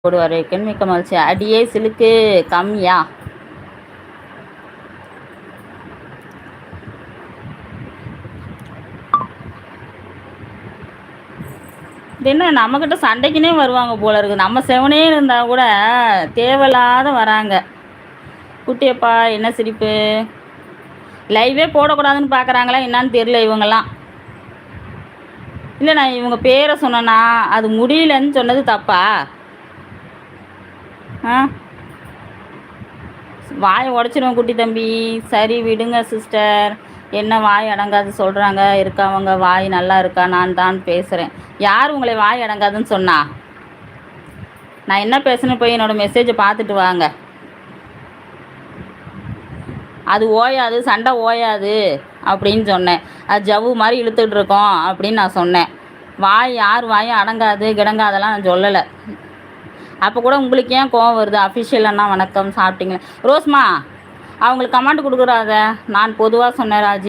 போடுவாரேக்குன்னு மிக்க மகிழ்ச்சி. அடியே சிலுக்கு கம்மியா? இது என்ன நம்மக்கிட்ட சண்டைக்குனே வருவாங்க போல இருக்குது. நம்ம செவனே இருந்தால் கூட தேவையில்லாத வராங்க. குட்டியப்பா என்ன சிரிப்பு? லைவே போடக்கூடாதுன்னு பார்க்குறாங்களா என்னான்னு தெரியல இவங்கெல்லாம். இல்லை நான் இவங்க பேரை சொன்னேன்னா அது முடியலன்னு சொன்னது தப்பா? ஆ வாயை உடச்சிடுவேன் குட்டி தம்பி. சரி விடுங்க சிஸ்டர். என்ன வாய் அடங்காது சொல்கிறாங்க இருக்கவங்க. வாய் நல்லா இருக்கா? நான் தான் பேசுகிறேன். யார் உங்களை வாய் அடங்காதுன்னு சொன்னா? நான் என்ன பேசுன்னு போய் என்னோடய மெசேஜை பார்த்துட்டு வாங்க. அது ஓயாது, சண்டை ஓயாது அப்படின்னு சொன்னேன். அது ஜவ்வு மாதிரி இழுத்துட்டு இருக்கோம் அப்படின்னு நான் சொன்னேன். வாய் யார் வாயும் அடங்காது கிடங்காதெல்லாம் நான் சொல்லலை. அப்போ கூட உங்களுக்கு ஏன் கோவம் வருது? அஃபிஷியல் அண்ணா வணக்கம், சாப்பிட்டீங்களா? ரோஸ்மா அவங்களுக்கு கமெண்ட் கொடுக்குறாத. நான் பொதுவாக சொன்னேன் ராஜி.